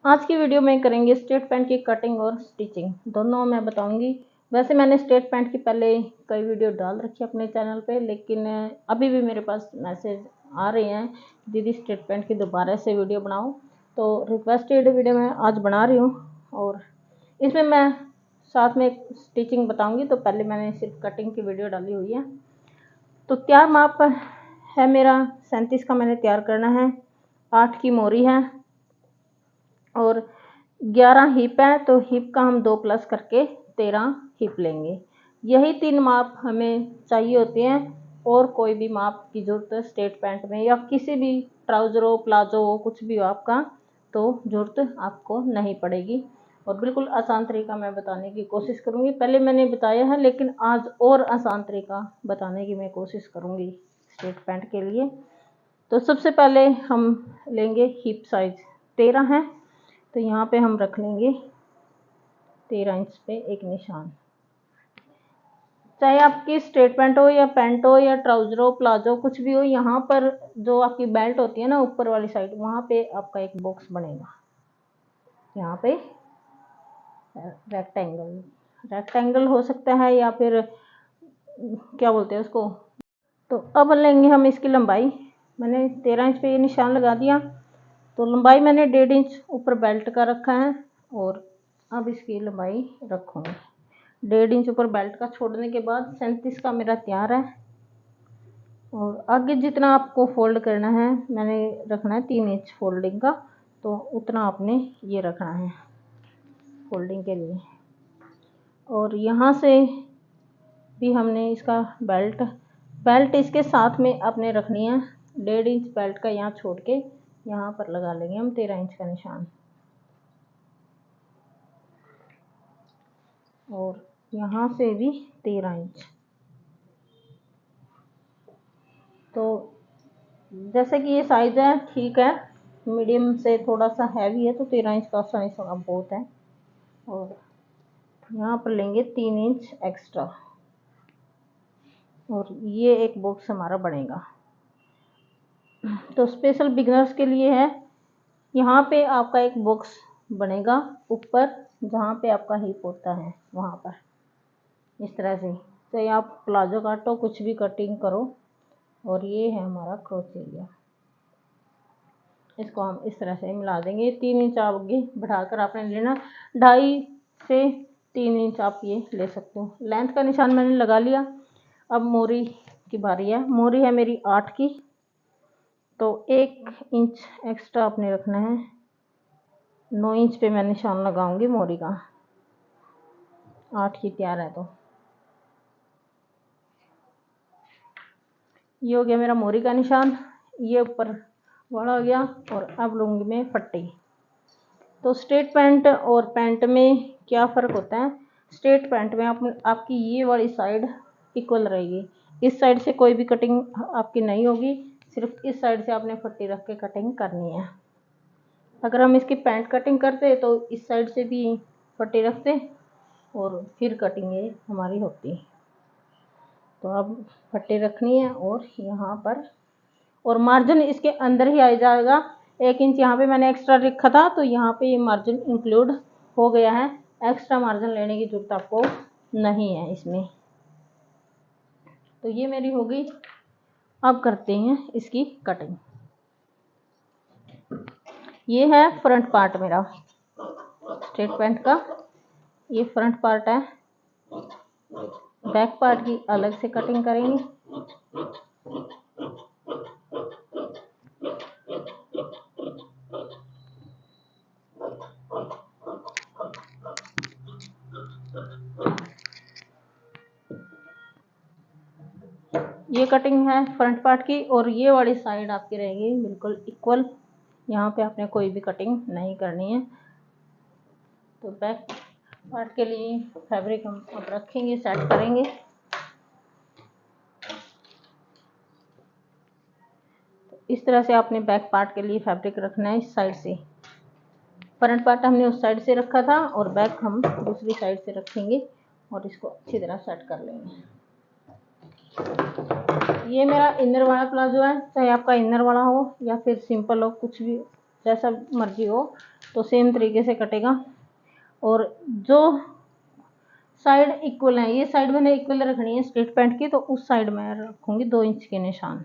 आज की वीडियो में करेंगे स्ट्रेट पैंट की कटिंग और स्टिचिंग, दोनों मैं बताऊंगी। वैसे मैंने स्ट्रेट पैंट की पहले कई वीडियो डाल रखी है अपने चैनल पे, लेकिन अभी भी मेरे पास मैसेज आ रहे हैं दीदी स्ट्रेट पैंट की दोबारा से वीडियो बनाओ, तो रिक्वेस्टेड वीडियो मैं आज बना रही हूँ। और इसमें मैं साथ में स्टिचिंग बताऊँगी। तो पहले मैंने सिर्फ कटिंग की वीडियो डाली हुई है। तो तैयार माप है मेरा 37 का मैंने तैयार करना है, 8 की मोरी है और 11 हिप है, तो हिप का हम 2 प्लस करके 13 हिप लेंगे। यही 3 माप हमें चाहिए होते हैं और कोई भी माप की ज़रूरत स्ट्रेट पैंट में या किसी भी ट्राउज़र हो, प्लाजो हो, कुछ भी हो आपका, तो ज़रूरत आपको नहीं पड़ेगी। और बिल्कुल आसान तरीका मैं बताने की कोशिश करूँगी। पहले मैंने बताया है, लेकिन आज और आसान तरीका बताने की मैं कोशिश करूँगी स्ट्रेट पैंट के लिए। तो सबसे पहले हम लेंगे हिप साइज 13 है, तो यहाँ पे हम रख लेंगे 13 इंच पे एक निशान। चाहे आपकी स्ट्रेट पैंट हो या पैंट हो या ट्राउजर हो, प्लाजो, कुछ भी हो, यहाँ पर जो आपकी बेल्ट होती है ना ऊपर वाली साइड, वहाँ पे आपका एक बॉक्स बनेगा। यहाँ पे रेक्टेंगल हो सकता है या फिर क्या बोलते हैं उसको। तो अब लेंगे हम इसकी लंबाई। मैंने 13 इंच पे ये निशान लगा दिया, तो लंबाई मैंने 1.5 इंच ऊपर बेल्ट का रखा है और अब इसकी लंबाई रखूँगी 1.5 इंच ऊपर बेल्ट का। छोड़ने के बाद 37 का मेरा तैयार है। और आगे जितना आपको फोल्ड करना है, मैंने रखना है 3 इंच फोल्डिंग का, तो उतना आपने ये रखना है फोल्डिंग के लिए। और यहाँ से भी हमने इसका बेल्ट इसके साथ में आपने रखनी है। 1.5 इंच बेल्ट का यहाँ छोड़ के यहाँ पर लगा लेंगे हम 13 इंच का निशान। और यहाँ से भी 13 इंच। तो जैसे कि ये साइज है ठीक है, मीडियम से थोड़ा सा हैवी है, तो 13 इंच का साइज थोड़ा बहुत है। और यहाँ पर लेंगे 3 इंच एक्स्ट्रा और ये एक बॉक्स हमारा बनेगा। तो स्पेशल बिगनर्स के लिए है, यहाँ पे आपका एक बॉक्स बनेगा ऊपर, जहाँ पे आपका हिप होता है वहाँ पर इस तरह से। चाहे आप प्लाजो काटो, कुछ भी कटिंग करो। और ये है हमारा क्रॉस एरिया, इसको हम इस तरह से मिला देंगे। 3 इंच आगे बढ़ाकर आपने लेना, 2.5 से 3 इंच आप ये ले सकते हो। लेंथ का निशान मैंने लगा लिया। अब मोरी की बारी है। मोरी है मेरी 8 की, तो 1 इंच एक्स्ट्रा आपने रखना है। 9 इंच पे मैं निशान लगाऊंगी मोरी का। 8 की तैयार है, तो ये हो गया मेरा मोरी का निशान। ये ऊपर बड़ा हो गया। और अब लूँगी मैं पट्टी। तो स्ट्रेट पैंट और पैंट में क्या फ़र्क होता है? स्ट्रेट पैंट में आपकी ये वाली साइड इक्वल रहेगी। इस साइड से कोई भी कटिंग आपकी नहीं होगी, सिर्फ इस साइड से आपने पट्टी रख के कटिंग करनी है। अगर हम इसकी पैंट कटिंग करते तो इस साइड से भी पट्टी रखते और फिर कटिंग ये हमारी होती। तो अब पट्टी रखनी है और यहाँ पर, और मार्जिन इसके अंदर ही आ जाएगा। 1 इंच यहाँ पे मैंने एक्स्ट्रा रखा था, तो यहाँ पे ये मार्जिन इंक्लूड हो गया है। एक्स्ट्रा मार्जिन लेने की जरूरत आपको नहीं है इसमें। तो ये मेरी हो गई। अब करते हैं इसकी कटिंग। ये है फ्रंट पार्ट मेरा स्ट्रेट पैंट का, ये फ्रंट पार्ट है। बैक पार्ट की अलग से कटिंग करेंगे। ये कटिंग है फ्रंट पार्ट की, और ये वाली साइड आपकी रहेगी बिल्कुल इक्वल। यहाँ पे आपने कोई भी कटिंग नहीं करनी है। तो बैक पार्ट के लिए फैब्रिक हम अब रखेंगे, सेट करेंगे। तो इस तरह से आपने बैक पार्ट के लिए फैब्रिक रखना है इस साइड से। फ्रंट पार्ट हमने उस साइड से रखा था और बैक हम दूसरी साइड से रखेंगे और इसको अच्छी तरह सेट कर लेंगे। ये मेरा इनर वाला प्लाजो है, चाहे आपका इनर वाला हो या फिर सिंपल हो, कुछ भी जैसा मर्जी हो। तो सेम तरीके से कटेगा। और जो साइड इक्वल है, ये साइड मैंने इक्वल रखनी है स्ट्रेट पैंट की, तो उस साइड में रखूंगी 2 इंच के निशान।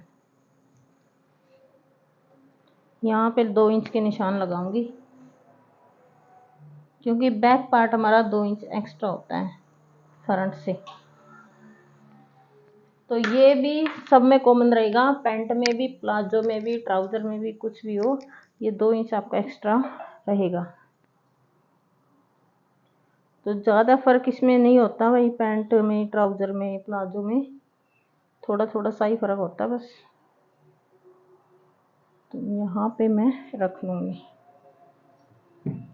यहाँ पे 2 इंच के निशान लगाऊंगी, क्योंकि बैक पार्ट हमारा 2 इंच एक्स्ट्रा होता है फ्रंट से। तो ये भी सब में कॉमन रहेगा, पैंट में भी, प्लाजो में भी, ट्राउजर में भी, कुछ भी हो, ये 2 इंच आपका एक्स्ट्रा रहेगा। तो ज़्यादा फर्क इसमें नहीं होता भाई, पैंट में, ट्राउजर में, प्लाजो में थोड़ा थोड़ा सा ही फर्क होता है बस। तो यहाँ पे मैं रख लूँगी,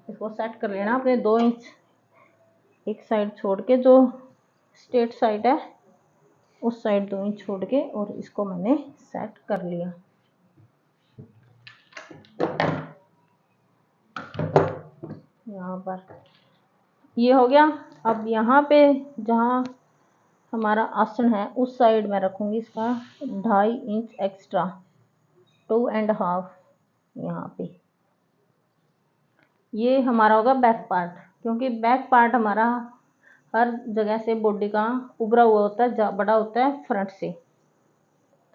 इसको सेट कर लेना अपने 2 इंच एक साइड छोड़ के, जो स्ट्रेट साइड है उस साइड 2 इंच छोड़ के, और इसको मैंने सेट कर लिया। यहाँ पर ये हो गया। अब यहाँ पे जहाँ हमारा आसन है उस साइड में रखूँगी इसका 2.5 इंच एक्स्ट्रा, 2.5 यहाँ पे। ये हमारा होगा बैक पार्ट, क्योंकि बैक पार्ट हमारा हर जगह से बॉडी का उभरा हुआ होता है, बड़ा होता है फ्रंट से।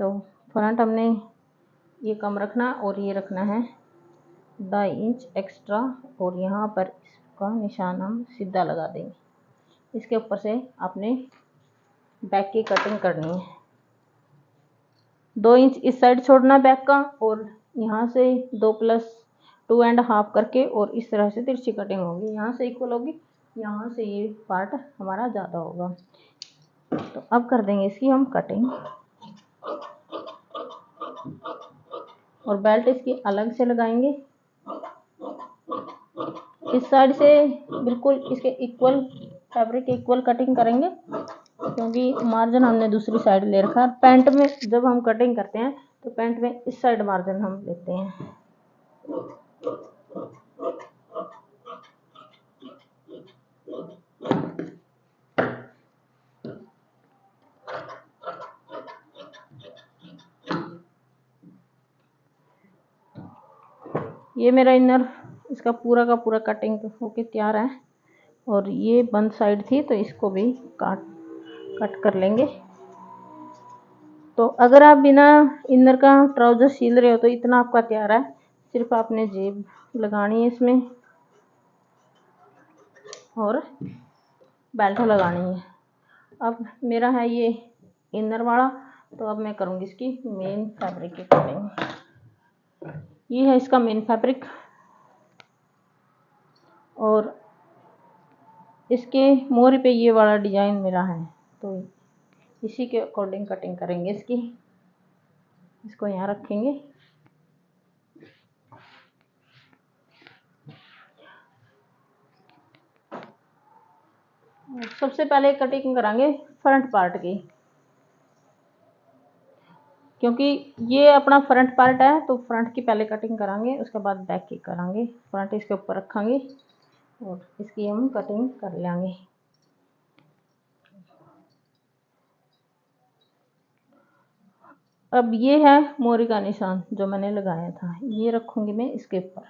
तो फ्रंट हमने ये कम रखना और ये रखना है 2.5 इंच एक्स्ट्रा, और यहाँ पर इसका निशान हम सीधा लगा देंगे। इसके ऊपर से आपने बैक की कटिंग करनी है। 2 इंच इस साइड छोड़ना बैक का, और यहाँ से 2 + 2.5 करके, और इस तरह से तिरछी कटिंग होगी, यहाँ से इक्वल होगी, यहाँ से ये पार्ट हमारा ज़्यादा होगा। तो अब कर देंगे इसकी हम कटिंग, और बेल्ट इसकी अलग से लगाएंगे। इस साइड से बिल्कुल इसके इक्वल, फैब्रिक के इक्वल कटिंग करेंगे, क्योंकि मार्जिन हमने दूसरी साइड ले रखा है। पैंट में जब हम कटिंग करते हैं तो पैंट में इस साइड मार्जिन हम लेते हैं। ये मेरा इनर इसका पूरा का पूरा कटिंग होके तैयार है, और ये बंद साइड थी तो इसको भी कट कर लेंगे। तो अगर आप बिना इनर का ट्राउजर सील रहे हो तो इतना आपका तैयार है, सिर्फ आपने जेब लगानी है इसमें और बेल्ट लगानी है। अब मेरा है ये इनर वाला, तो अब मैं करूँगी इसकी मेन फैब्रिक की कटिंग। ये है इसका मेन फैब्रिक, और इसके मोहरे पे ये वाला डिजाइन मेरा है, तो इसी के अकॉर्डिंग कटिंग करेंगे इसकी। इसको यहाँ रखेंगे। सबसे पहले कटिंग करांगे फ्रंट पार्ट की, क्योंकि ये अपना फ्रंट पार्ट है, तो फ्रंट की पहले कटिंग करांगे, उसके बाद बैक की करांगे। फ्रंट इसके ऊपर रखेंगे और इसकी हम कटिंग कर लेंगे। अब ये है मोरी का निशान जो मैंने लगाया था, ये रखूंगी मैं इसके ऊपर,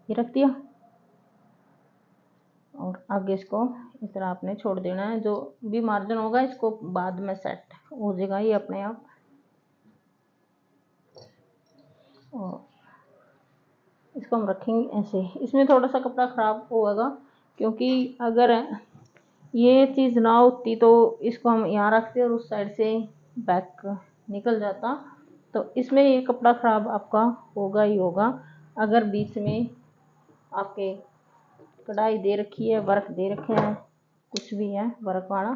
ये रख दिया, और आगे इसको इस तरह आपने छोड़ देना है। जो भी मार्जिन होगा इसको बाद में सेट हो जाएगा ये अपने आप। और इसको हम रखेंगे ऐसे। इसमें थोड़ा सा कपड़ा ख़राब होगा, क्योंकि अगर ये चीज़ ना होती तो इसको हम यहाँ रखते और उस साइड से बैक निकल जाता, तो इसमें ये कपड़ा ख़राब आपका होगा ही होगा। अगर बीच में आपके कढ़ाई दे रखी है, वर्क दे रखे हैं, कुछ भी है वर्क वाला,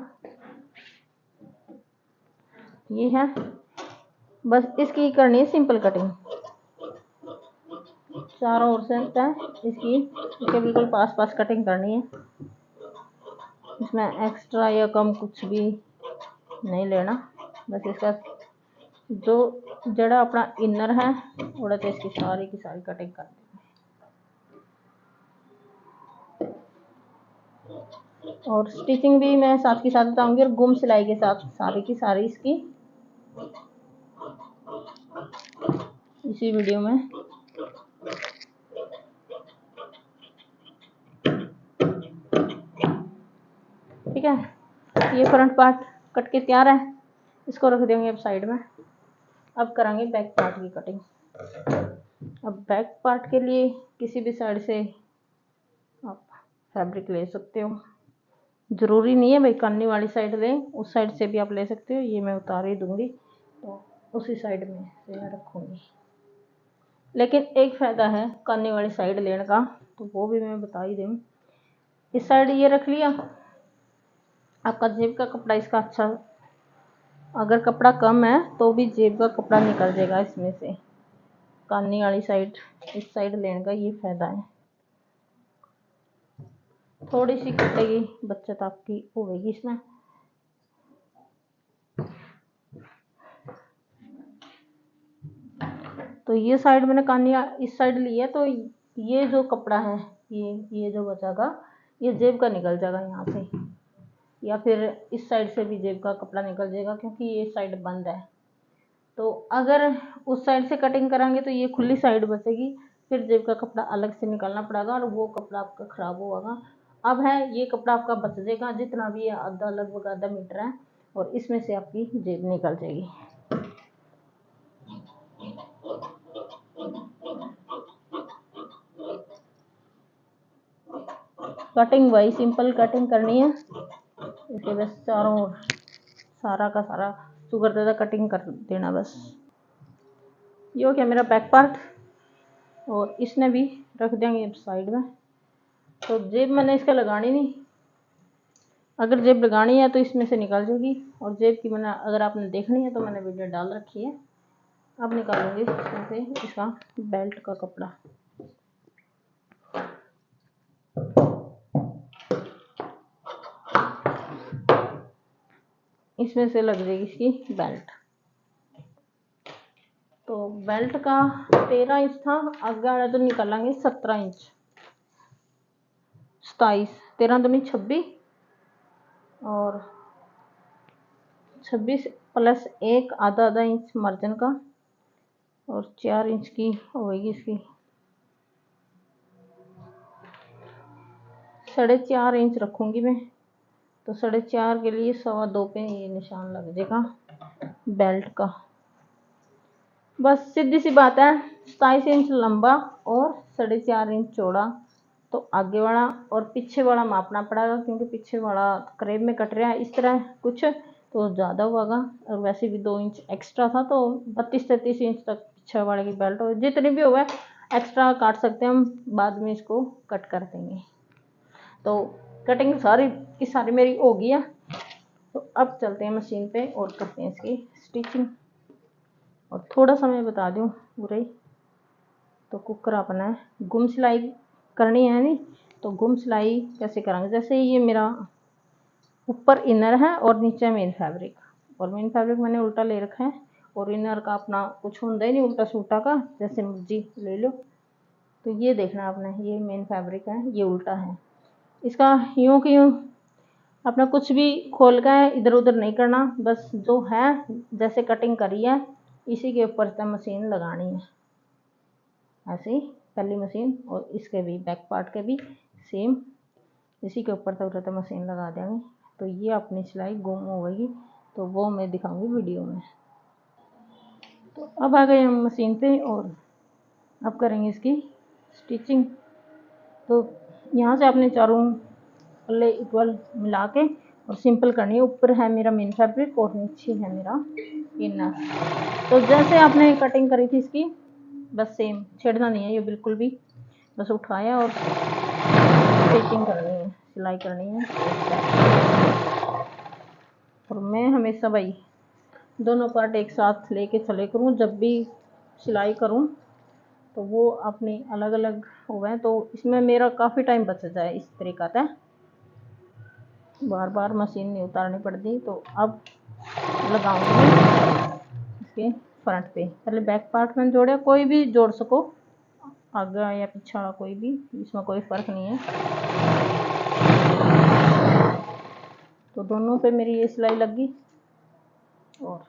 ये है बस इसकी करनी है सिंपल कटिंग। चारों ओर से है इसके बिल्कुल पास पास कटिंग करनी है। इसमें एक्स्ट्रा या कम कुछ भी नहीं लेना, बस इसका जो जड़ा अपना इनर है उड़ा तो इसकी सारी की सारी कटिंग कर देंगे। और स्टिचिंग भी मैं साथ के साथ बताऊंगी, और गुम सिलाई के साथ सारी की सारी इसकी इसी वीडियो में ठीक है, ये फ्रंट पार्ट कट के तैयार है, इसको रख देंगे अब साइड में। अब करेंगे बैक पार्ट की कटिंग। अब बैक पार्ट के लिए किसी भी साइड से आप फैब्रिक ले सकते हो, ज़रूरी नहीं है भाई कान्नी वाली साइड लें, उस साइड से भी आप ले सकते हो। ये मैं उतार ही दूंगी तो उसी साइड में से मैं रखूँगी। लेकिन एक फ़ायदा है कान्नी वाली साइड लेने का, तो वो भी मैं बता ही दूँ। इस साइड ये रख लिया, आपका जेब का कपड़ा इसका अच्छा, अगर कपड़ा कम है तो भी जेब का कपड़ा निकल जाएगा इसमें से। कान्नी वाली साइड इस साइड लेने का ये फ़ायदा है, थोड़ी सी कपड़े की बचत आपकी होगी इसमें। तो ये साइड मैंने कान्नी इस साइड ली है, तो ये जो कपड़ा है ये जो बचागा ये जेब का निकल जाएगा यहाँ से, या फिर इस साइड से भी जेब का कपड़ा निकल जाएगा क्योंकि ये साइड बंद है। तो अगर उस साइड से कटिंग कराएंगे तो ये खुली साइड बचेगी, फिर जेब का कपड़ा अलग से निकालना पड़ेगा और वो कपड़ा आपका ख़राब होगा। अब है ये कपड़ा आपका बच जाएगा, जितना भी है आधा, लगभग आधा मीटर है, और इसमें से आपकी जेब निकल जाएगी। कटिंग वही सिंपल कटिंग करनी है, इसे बस चारों ओर सारा का सारा शुगर दादा कटिंग कर देना बस। ये हो गया मेरा बैक पार्ट, और इसने भी रख देंगे साइड में। तो जेब मैंने इसका लगानी नहीं, अगर जेब लगानी है तो इसमें से निकाल जाएगी, और जेब की मैंने अगर आपने देखनी है तो मैंने वीडियो डाल रखी है। अब निकालूंगी इसमें से इसका बेल्ट का कपड़ा। इसमें से लग जाएगी इसकी बेल्ट। तो बेल्ट का 13 इंच था, आगे वाला तो निकालेंगे 17 इंच, 27, 13 दूनी 26, और 26 प्लस 1 आधा आधा इंच मार्जिन का, और 4 इंच की होगी इसकी, 4.5 इंच रखूँगी मैं। तो 4.5 के लिए 2.25 पे ये निशान लग जाएगा बेल्ट का। बस सीधी सी बात है, 27 इंच लंबा और 4.5 इंच चौड़ा, तो आगे वाला और पीछे वाला मापना पड़ेगा, क्योंकि पीछे वाला करीब में कट रहा है इस तरह कुछ, तो ज़्यादा होगा। और वैसे भी 2 इंच एक्स्ट्रा था, तो 32-33 इंच तक पीछे वाले की बेल्ट हो, जितनी भी होगा एक्स्ट्रा काट सकते हैं हम, बाद में इसको कट कर देंगे। तो कटिंग सारी की सारी मेरी हो गई है। तो अब चलते हैं मशीन पे और करते हैं इसकी स्टिचिंग। और थोड़ा सा मैं बता दूँ बुराई, तो कुकर अपना है, गुम सिलाई करनी है नहीं, तो गुम सिलाई कैसे करेंगे। जैसे ये मेरा ऊपर इनर है और नीचे मेन फैब्रिक, और मेन फैब्रिक मैंने उल्टा ले रखा है, और इनर का अपना कुछ होता ही नहीं, उल्टा सूटा का जैसे मर्जी ले लो। तो ये देखना आपने, ये मेन फैब्रिक है, ये उल्टा है, इसका यूँ कि यूँ अपना कुछ भी खोल का है, इधर उधर नहीं करना, बस जो है जैसे कटिंग करी है इसी के ऊपर से मशीन लगानी है, ऐसे ही पहली मशीन, और इसके भी बैक पार्ट के भी सेम इसी के ऊपर तक रहता मशीन लगा देंगे। तो ये अपनी सिलाई गुम हो गई, तो वो मैं दिखाऊंगी वीडियो में। तो अब आ गए हम मशीन पे, और अब करेंगे इसकी स्टिचिंग। तो यहाँ से आपने चारों पल्ले इक्वल मिला के और सिंपल करनी है। ऊपर है मेरा मेन फैब्रिक और नीचे है मेरा इनर। तो जैसे आपने कटिंग करी थी इसकी, बस सेम, छेड़ना नहीं है ये बिल्कुल भी, बस उठाया और स्टिचिंग करनी है, सिलाई करनी है। और मैं हमेशा भाई दोनों पार्ट एक साथ लेके चले करूँ, जब भी सिलाई करूँ तो वो अपनी अलग अलग हुए, तो इसमें मेरा काफ़ी टाइम बच जाए इस तरीका से, बार बार मशीन नहीं उतारनी पड़ती। तो अब लगाऊंगी इसके फ्रंट पे, पहले बैक पार्ट में जोड़े, कोई भी जोड़ सको, आगे या पीछा कोई भी, इसमें कोई फ़र्क नहीं है। तो दोनों पे मेरी ये सिलाई लग गई, और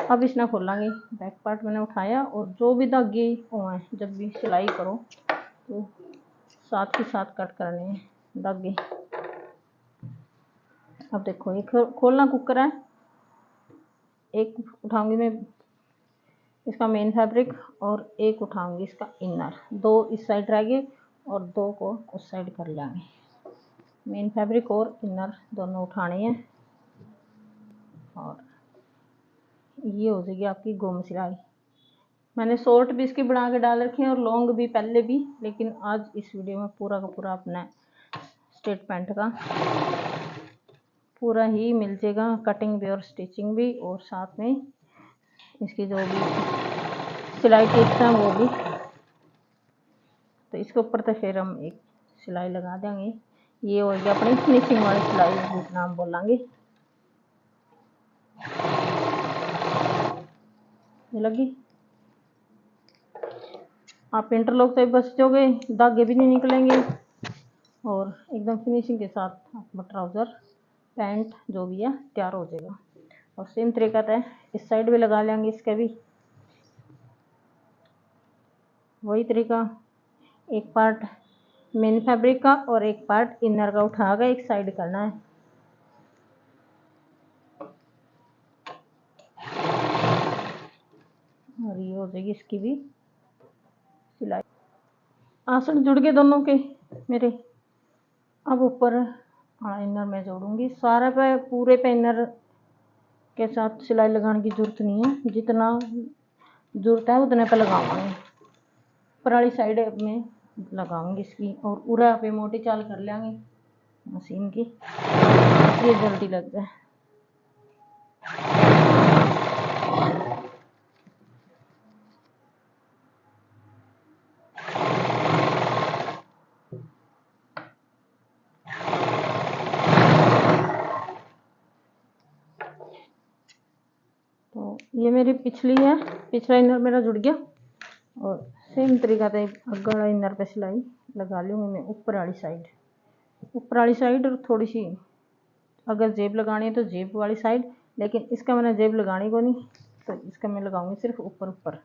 अब इसने खोलेंगे। बैक पार्ट मैंने उठाया, और जो भी धागे हुए जब भी सिलाई करो तो साथ ही साथ कट करने हैं धागे। अब देखो ये खोलना कुकर है, एक उठाऊंगी मैं इसका मेन फैब्रिक और एक उठाऊंगी इसका इनर, दो इस साइड रहेंगे और दो को उस साइड कर लेंगे। मेन फैब्रिक और इनर दोनों उठाने हैं और ये हो जाएगी आपकी गुम सिलाई। मैंने शॉर्ट भी इसकी बना के डाल रखी है और लॉन्ग भी पहले भी, लेकिन आज इस वीडियो में पूरा का पूरा अपना स्ट्रेट पैंट का पूरा ही मिल जाएगा, कटिंग भी और स्टिचिंग भी, और साथ में इसकी जो भी सिलाई टिप्स हैं वो भी। तो इसके ऊपर तो फिर हम एक सिलाई लगा देंगे, ये होगी अपनी फिनिशिंग वाली सिलाई जिस नाम बोलेंगे। ये लगी, आप इंटरलॉक से बच जाओगे, धागे भी नहीं निकलेंगे और एकदम फिनिशिंग के साथ आपका ट्राउज़र पैंट जो भी है तैयार हो जाएगा। और सेम तरीका है इस साइड भी लगा लेंगे, इसके भी वही तरीका, एक पार्ट मेन फैब्रिक का और एक पार्ट इनर का उठा कर एक साइड करना है। और ये हो जाएगी इसकी भी सिलाई। आसन जुड़ गए दोनों के मेरे। अब ऊपर इनर में जोड़ूंगी, सारा पे पूरे पे इनर के साथ सिलाई लगाने की जरूरत नहीं है, जितना जरूरत है उतने पे लगाऊंगी। ऊपर वाली साइड में लगाऊंगी इसकी और उरा पे मोटी चाल कर लेंगे मशीन की, ये जल्दी लग जाए। तो ये मेरी पिछली है, पिछला इनर मेरा जुड़ गया और सेम तरीका से अगला इनर पे सिलाई लगा लूँगी मैं ऊपर वाली साइड। ऊपर वाली साइड और थोड़ी सी अगर जेब लगानी है तो जेब वाली साइड, लेकिन इसका मैंने जेब लगानी को नहीं, तो इसका मैं लगाऊंगी सिर्फ ऊपर ऊपर।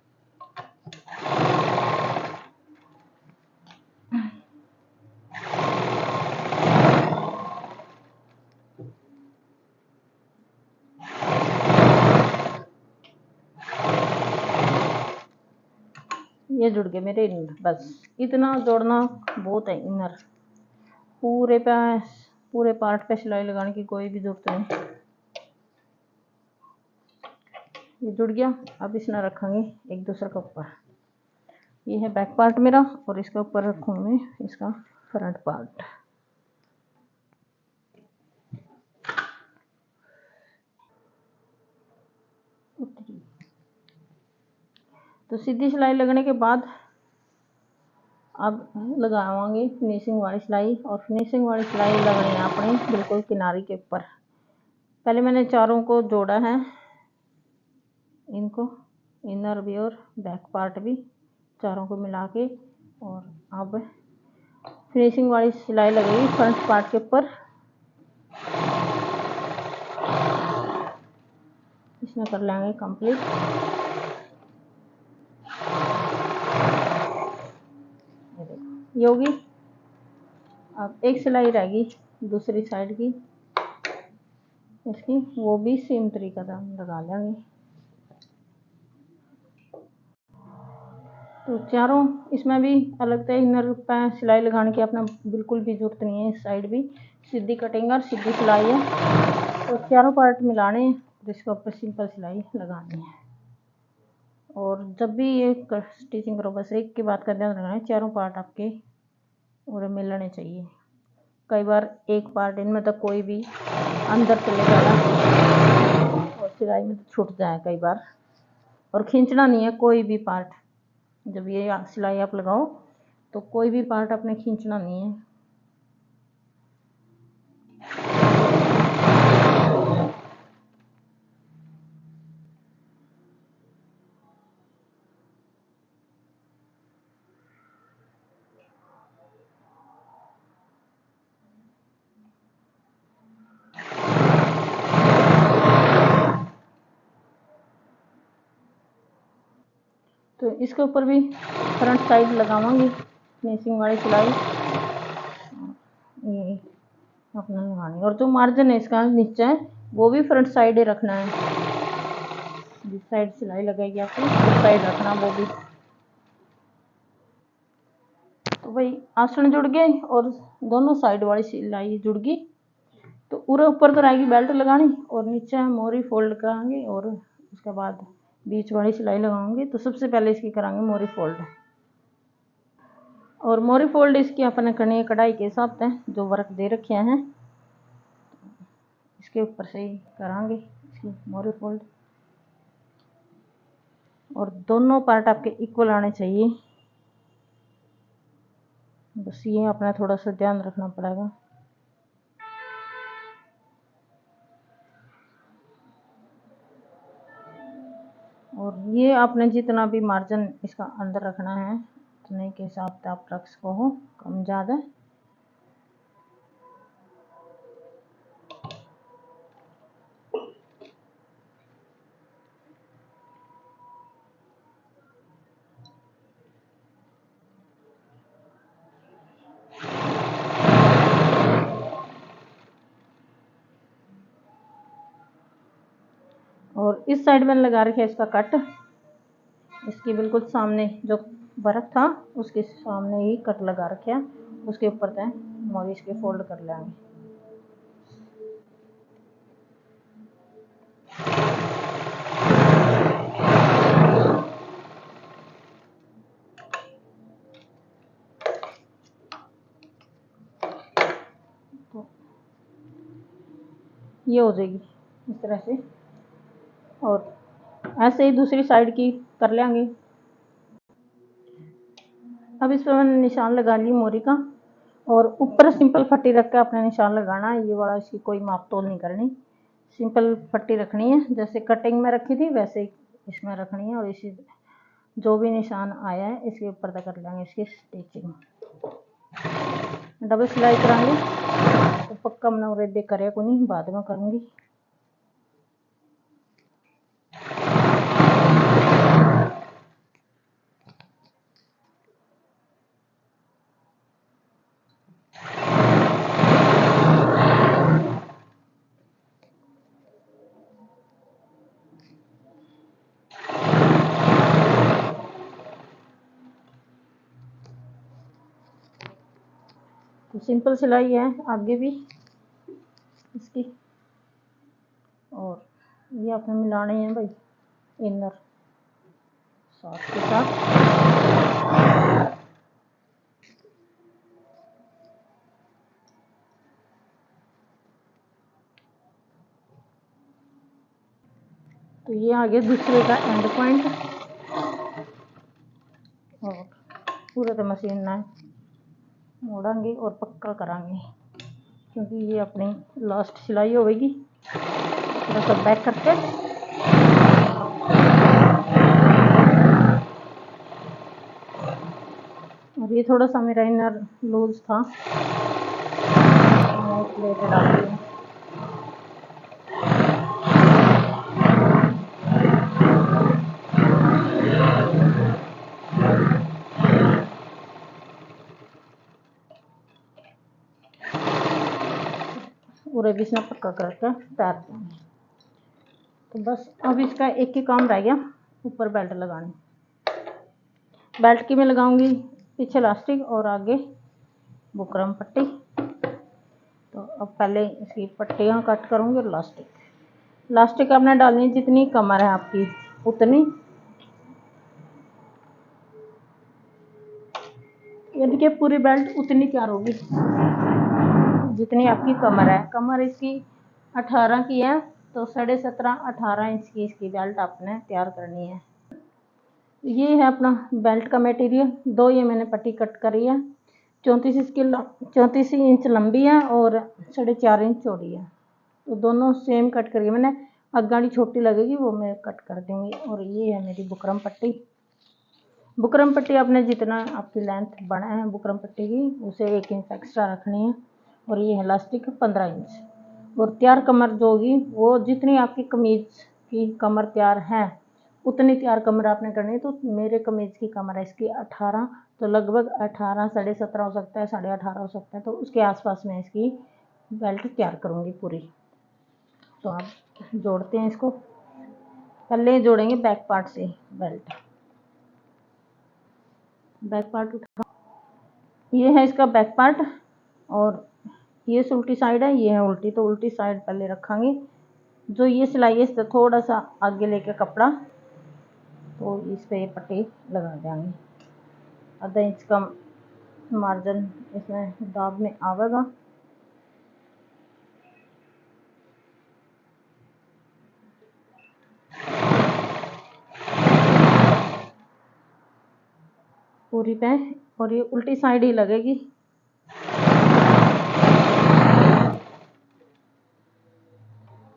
ये जुड़ गए मेरे इनर, बस इतना जोड़ना बहुत है। इनर पूरे पार्ट पे सिलाई लगाने की कोई भी जरूरत नहीं। ये जुड़ गया, अब इसमें रखेंगे एक दूसरे के ऊपर। ये है बैक पार्ट मेरा और इसके ऊपर रखूँ मैं इसका फ्रंट पार्ट। तो सीधी सिलाई लगने के बाद अब लगावांगे फिनिशिंग वाली सिलाई, और फिनिशिंग वाली सिलाई लगनी है अपनी बिल्कुल किनारे के ऊपर। पहले मैंने चारों को जोड़ा है, इनको इनर भी और बैक पार्ट भी चारों को मिला के, और अब फिनिशिंग वाली सिलाई लगेगी फ्रंट पार्ट के ऊपर। इसमें कर लेंगे कंप्लीट। ये होगी, अब एक सिलाई रहेगी दूसरी साइड की इसकी, वो भी सेम तरीका से हम लगा लेंगे। तो चारों इसमें भी अलग से इनर पे सिलाई लगाने की अपना बिल्कुल भी जरूरत नहीं है। इस साइड भी सीधी कटिंग और सीधी सिलाई है, तो चारों पार्ट मिलाने और इसके ऊपर सिंपल सिलाई लगानी है। और जब भी ये स्टिचिंग करो बस एक की बात का ध्यान रखना है, चारों पार्ट आपके और मिलने चाहिए। कई बार एक पार्ट इनमें तो कोई भी अंदर चले जाएगा और सिलाई में तो छूट जाए कई बार, और खींचना नहीं है कोई भी पार्ट। जब ये सिलाई आप लगाओ तो कोई भी पार्ट आपने खींचना नहीं है। तो इसके ऊपर भी फ्रंट साइड लगावांगी फिनिशिंग वाली सिलाई। ये अपना लगानी है। और जो मार्जिन है इसका नीचे है वो भी फ्रंट साइड ही रखना है, जिस साइड सिलाई लगाएगी आपको उस साइड रखना वो भी। तो भाई आसन जुड़ गए और दोनों साइड वाली सिलाई जुड़ गई। तो पूरा ऊपर तो रहेगी बेल्ट लगानी और नीचे हम मोरी फोल्ड कराएंगे और उसके बाद बीच वाली सिलाई लगाऊंगी। तो सबसे पहले इसकी कराएंगे मोरी फोल्ड। और मोरी फोल्ड इसकी अपने करनी है कढ़ाई के हिसाब से, जो वर्क दे रखे हैं इसके ऊपर से ही कराएंगे इसकी मोरी फोल्ड। और दोनों पार्ट आपके इक्वल आने चाहिए, बस ये अपना थोड़ा सा ध्यान रखना पड़ेगा। और ये आपने जितना भी मार्जिन इसका अंदर रखना है उतने के हिसाब से आप रख सको हो, कम ज़्यादा। और इस साइड मैंने लगा रखा है इसका कट, इसके बिल्कुल सामने जो वर्क था उसके सामने ही कट लगा रखे है, उसके ऊपर तय मोरी इसके फोल्ड कर लेंगे। तो ये हो जाएगी इस तरह से, और ऐसे ही दूसरी साइड की कर लेंगे। अब इस पर मैंने निशान लगा ली मोरी का, और ऊपर सिंपल पट्टी रख के अपने निशान लगाना है। ये वाला इसकी कोई माप तोल नहीं करनी, सिंपल पट्टी रखनी है, जैसे कटिंग में रखी थी वैसे ही इसमें रखनी है। और इसी जो भी निशान आया है इसके ऊपर तक कर लेंगे इसकी स्टिचिंग। डबल सिलाई करांगे तो पक्का मैंने उरे करे को नहीं, बाद में करूँगी। तो सिंपल सिलाई है आगे भी इसकी, और ये आपने मिलाने हैं भाई इनर साथ के साथ। तो ये आगे दूसरे का एंड पॉइंट, और पूरे तो मशीन ना मोड़ेंगे और पक्का करांगे, क्योंकि ये अपनी लास्ट सिलाई होगी। थोड़ा सा बैक करके और ये थोड़ा सा मेरा इनर लूज था, प्लेट डाल दी। पूरे बीच में पक्का करके तैयार करेंगे। तो बस अब इसका एक ही काम रह गया, ऊपर बेल्ट लगानी। बेल्ट की मैं लगाऊंगी पीछे इलास्टिक और आगे बुकरम पट्टी। तो अब पहले इसकी पट्टियाँ कट करूँगी और इलास्टिक आपने डालनी जितनी कमर है आपकी उतनी। यानी कि पूरी बेल्ट उतनी तैयार होगी जितनी आपकी कमर है। कमर इसकी 18 की है, तो 17.5-18 इंच की इसकी बेल्ट आपने तैयार करनी है। ये है अपना बेल्ट का मटेरियल। दो ये मैंने पट्टी कट करी है, 34 इंच लंबी है और 4.5 इंच चौड़ी है। तो दोनों सेम कट करी है मैंने, अगाड़ी छोटी लगेगी वो मैं कट कर दूँगी। और ये है मेरी बुकरम पट्टी। बुकरम पट्टी आपने जितना आपकी लेंथ बना है बुकरम पट्टी की उसे 1 इंच एक्स्ट्रा रखनी है। और ये है इलास्टिक 15 इंच। और तैयार कमर जो होगी वो जितनी आपकी कमीज की कमर तैयार है उतनी तैयार कमर आपने करनी है। तो मेरे कमीज की कमर है इसकी 18, तो लगभग 18, 17.5 हो सकता है, 18.5 हो सकता है, तो उसके आसपास में इसकी बेल्ट तैयार करूँगी पूरी। तो आप जोड़ते हैं इसको, पहले जोड़ेंगे बैक पार्ट से बेल्ट। बैक पार्ट उठा, ये है इसका बैक पार्ट, और ये उल्टी साइड है, ये है उल्टी, तो उल्टी साइड पहले रखेंगे। जो ये सिलाई है इससे थोड़ा सा आगे लेके कपड़ा, तो इस पे ये पट्टी लगा देंगे। आधा इंच का मार्जिन इसमें दाब में आवेगा। पूरी पे, और ये उल्टी साइड ही लगेगी।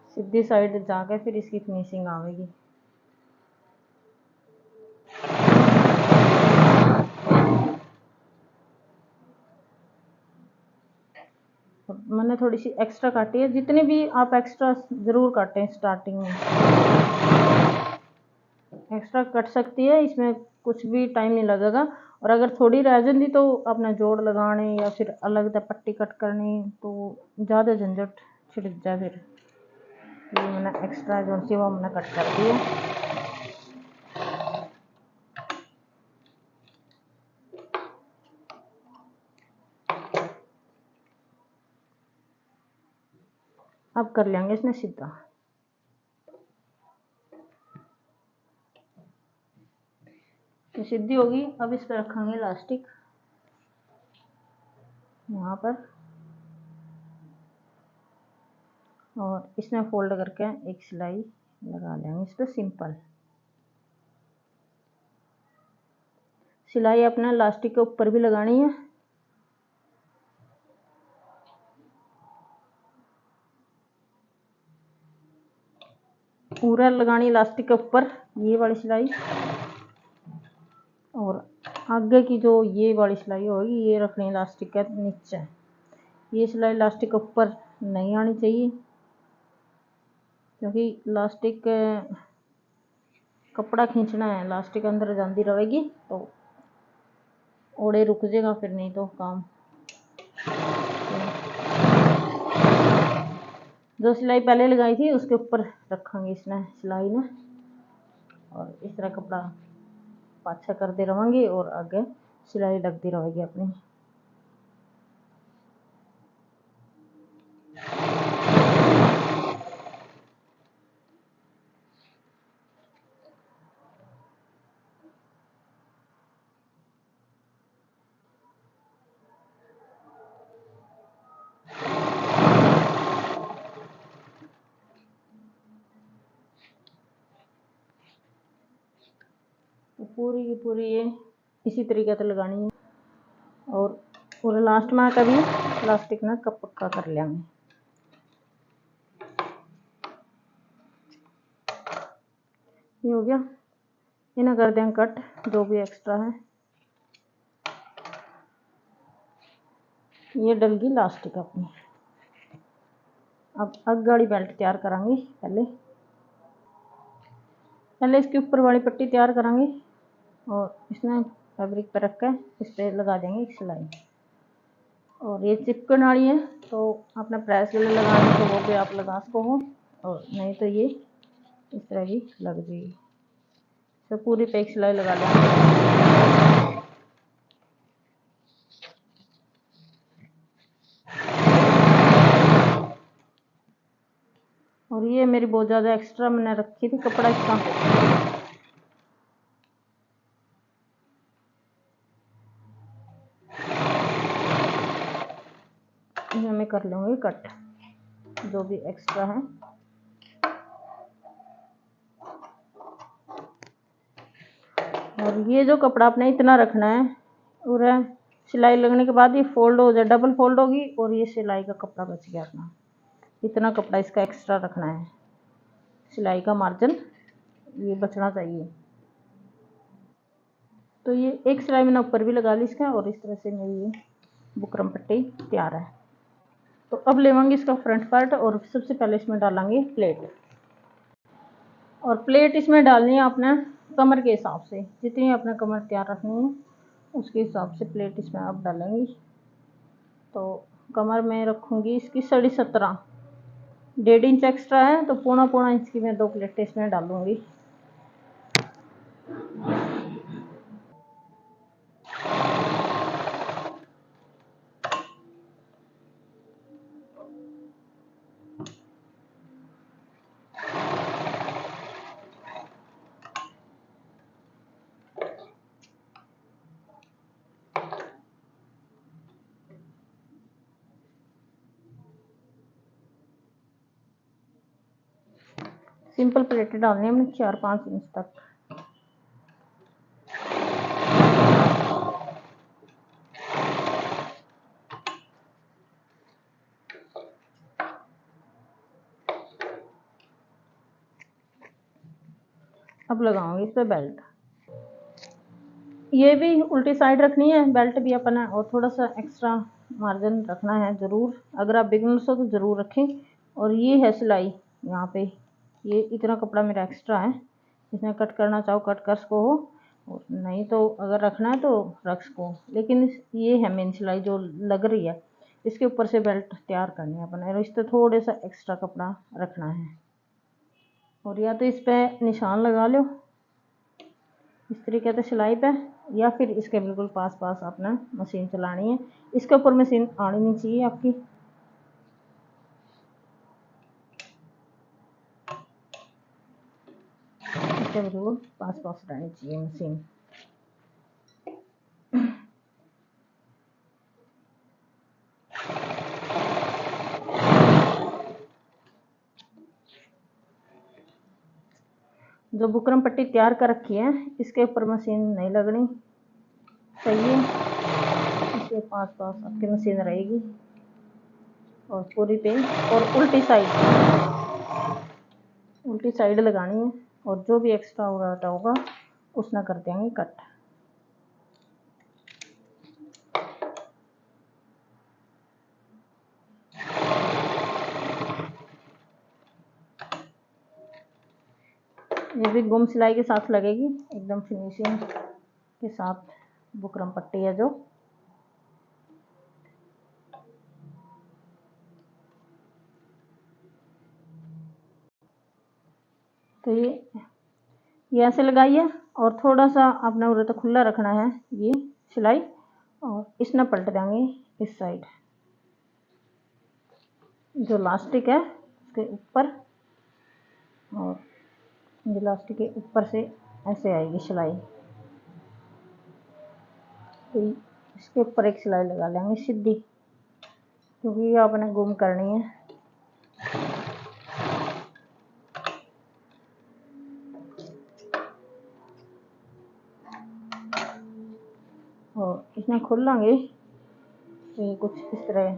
सीधी साइड जाके फिर इसकी फिनिशिंग आवेगी। मैंने थोड़ी सी एक्स्ट्रा काटी है, जितनी भी आप एक्स्ट्रा ज़रूर काटें स्टार्टिंग में, एक्स्ट्रा कट सकती है, इसमें कुछ भी टाइम नहीं लगेगा। और अगर थोड़ी रह जाती तो अपना जोड़ लगाने या फिर अलग पट्टी कट करनी तो ज़्यादा झंझट छिड़क जाए। फिर ये मैंने एक्स्ट्रा जो सी वो मैंने कट कर दी है। अब कर लेंगे इसमें सीधा। तो सीधी होगी। अब इस पर रखेंगे इलास्टिक यहाँ पर, और इसमें फोल्ड करके एक सिलाई लगा लेंगे इस पर सिंपल। सिलाई अपने इलास्टिक के ऊपर भी लगानी है। पूरा लगानी इलास्टिक के ऊपर ये वाली सिलाई, और आगे की जो ये वाली सिलाई होगी ये रखनी इलास्टिक के नीचे। ये सिलाई इलास्टिक के ऊपर नहीं आनी चाहिए, क्योंकि इलास्टिक कपड़ा खींचना है, इलास्टिक अंदर जाती रहेगी तो ओड़े रुक जाएगा, फिर नहीं तो काम। जो सिलाई पहले लगाई थी उसके ऊपर रखेंगे इसने सिलाई ने, और इस तरह कपड़ा पाछा करते रहेंगे और आगे सिलाई लगती रहेगी अपनी। तो पूरी की पूरी ये इसी तरीके से लगानी है, और पूरे लास्ट में कभी प्लास्टिक ना कप पक्का कर लेंगे। ये हो गया। इन्हें कर देंगे कट, जो भी एक्स्ट्रा है। ये डल गई इलास्टिक अपनी। अब आगे वाली बेल्ट तैयार करांगे। पहले इसके ऊपर वाली पट्टी तैयार करांगे, और इसमें फैब्रिक पर रख कर इस पर लगा देंगे एक सिलाई। और ये चिपकन वाली है, तो अपना प्रेस वाले लगाने तो वो भी आप लगा सको हो, और नहीं तो ये इस तरह भी लग जाएगी। तो पूरी पे एक सिलाई लगा लेंगे। और ये मेरी बहुत ज़्यादा एक्स्ट्रा मैंने रखी थी कपड़ा इसका, ये मैं कर लूँगी कट, जो भी एक्स्ट्रा है। और ये जो कपड़ा अपने इतना रखना है, और सिलाई लगने के बाद ये फोल्ड हो जाए, डबल फोल्ड होगी, और ये सिलाई का कपड़ा बच गया अपना। इतना कपड़ा इसका एक्स्ट्रा रखना है, सिलाई का मार्जिन ये बचना चाहिए। तो ये एक सिलाई मैंने ऊपर भी लगा ली इसका, और इस तरह से मेरी ये बुकरम पट्टी तैयार है। तो अब लेवांगे इसका फ्रंट पार्ट, और सबसे पहले इसमें डालेंगे प्लेट। और प्लेट इसमें डालनी है अपने कमर के हिसाब से, जितनी अपने कमर तैयार रखनी है उसके हिसाब से प्लेट इसमें आप डालेंगी। तो कमर में रखूँगी इसकी 17.5, 1.5 इंच एक्स्ट्रा है तो 1.25 इंच की मैं 2 प्लेटें इसमें डालूँगी। सिंपल प्लेटें डालनी है हमने 4-5 इंच तक। अब लगाऊंगी इस पे बेल्ट। ये भी उल्टी साइड रखनी है, बेल्ट भी अपना, और थोड़ा सा एक्स्ट्रा मार्जिन रखना है ज़रूर। अगर आप बिगनर्स हो तो ज़रूर रखें। और ये है सिलाई, यहाँ पे ये इतना कपड़ा मेरा एक्स्ट्रा है, इसमें कट करना चाहो कट कर सको हो, और नहीं तो अगर रखना है तो रख सको। लेकिन ये है मेन सिलाई जो लग रही है, इसके ऊपर से बेल्ट तैयार करनी है अपने, और इस पर थोड़े सा एक्स्ट्रा कपड़ा रखना है। और या तो इस पर निशान लगा लो इस तरीके से सिलाई पे, या फिर इसके बिल्कुल पास पास अपना मशीन चलानी है। इसके ऊपर मशीन आनी नहीं चाहिए आपकी, इसके बिल्कुल पास पास रहनी चाहिए मशीन। जो बुकरम पट्टी तैयार कर रखी है इसके ऊपर मशीन नहीं लगनी चाहिए, इसके पास पास आपकी मशीन रहेगी। और पूरी पे और उल्टी साइड लगानी है, और जो भी एक्स्ट्रा होगा उसना कर देंगे कट। ये भी गुम सिलाई के साथ लगेगी, एकदम फिनिशिंग के साथ बुकरम पट्टी है जो। तो ये ऐसे लगाइए, और थोड़ा सा आपने उधर तक खुला रखना है ये सिलाई, और इसने पलट देंगे इस साइड। जो लास्टिक है उसके ऊपर, और ये लास्टिक के ऊपर से ऐसे आएगी सिलाई, तो इसके ऊपर एक सिलाई लगा लेंगे सीधी, क्योंकि ये आपने गुम करनी है। और इसमें खोल लेंगे तो ये कुछ इस तरह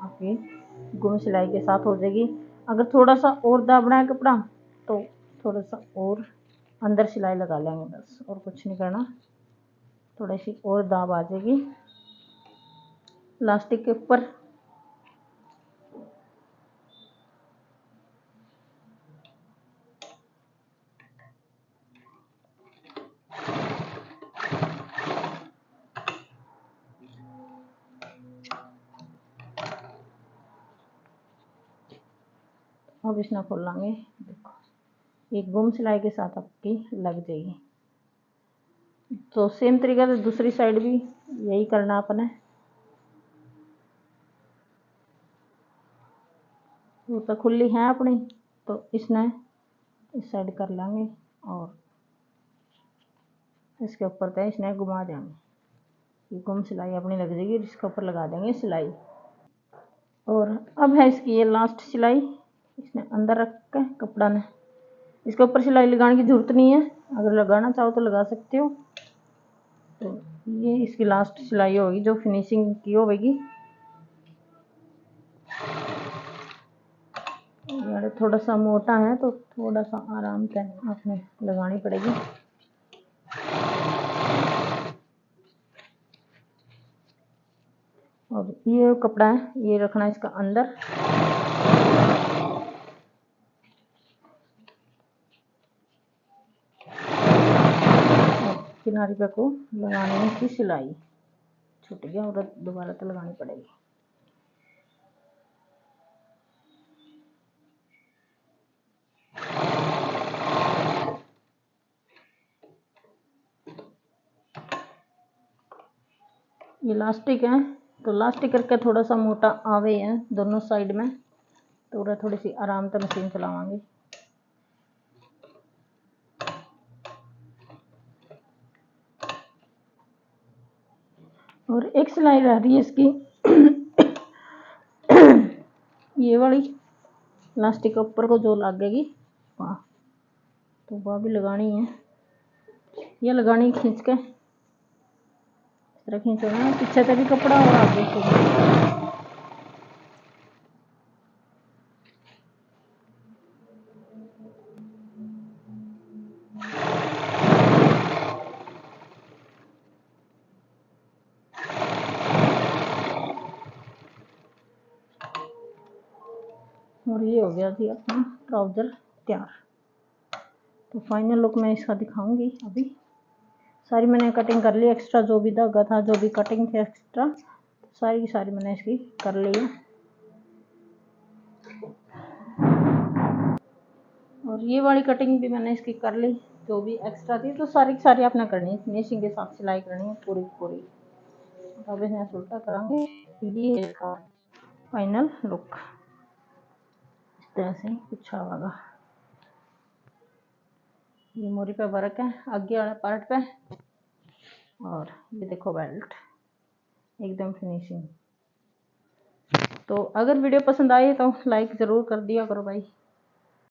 आपकी गुम सिलाई के साथ हो जाएगी। अगर थोड़ा सा और दाबना है कपड़ा तो थोड़ा सा और अंदर सिलाई लगा लेंगे, बस और कुछ नहीं करना। थोड़ी सी और दाब आ जाएगी लास्टिक के ऊपर। अब इसमें खोल लेंगे, देखो एक गुम सिलाई के साथ आपकी लग जाएगी। तो सेम तरीका से दूसरी साइड भी यही करना अपने। वो तो खुली है अपनी, तो इसने इस साइड कर लेंगे, और इसके ऊपर तो इसने घुमा देंगे, ये गुम सिलाई अपनी लग जाएगी, इसके ऊपर लगा देंगे सिलाई। और अब है इसकी ये लास्ट सिलाई, इसने अंदर रख के कपड़ा ने इसके ऊपर सिलाई लगाने की ज़रूरत नहीं है, अगर लगाना चाहो तो लगा सकते हो। तो ये इसकी लास्ट सिलाई होगी जो फिनिशिंग की होगी। अगर थोड़ा सा मोटा है तो थोड़ा सा आराम से आपने लगानी पड़ेगी। और ये कपड़ा है ये रखना है इसका अंदर, किनारे पे को लगाने की सिलाई छूट गया और दोबारा तो लगानी पड़ेगी। ये लास्टिक है, तो लास्टिक करके थोड़ा सा मोटा आवे है दोनों साइड में, तो थोड़ी सी आराम से मशीन चलावांगी। और एक सिलाई रह रही है इसकी ये वाली लास्टिक के ऊपर को जो लगेगी वहाँ, तो वह भी लगानी है। ये लगानी खींच के, इस तरह खींचना है, पीछे से भी कपड़ा और आगे से भी। और ये हो गया जी अपना ट्राउज़र तैयार। तो फाइनल लुक मैं इसका दिखाऊंगी। अभी सारी मैंने कटिंग कर ली, एक्स्ट्रा जो भी धागा था, जो भी कटिंग थी एक्स्ट्रा, सारी की सारी मैंने इसकी कर ली है। और ये वाली कटिंग भी मैंने इसकी कर ली, जो भी एक्स्ट्रा थी, तो सारी की सारी आपने करनी है, फिनिशिंग के साथ सिलाई करनी है पूरी पूरी। अब इसमें उल्टा करांगे। ये इसका फाइनल लुक इस तरह से कुछ आएगा। ये मोरी पे वर्क है आगे वाले पार्ट पे, और ये देखो बेल्ट एकदम फिनिशिंग। तो अगर वीडियो पसंद आई तो लाइक ज़रूर कर दिया करो भाई।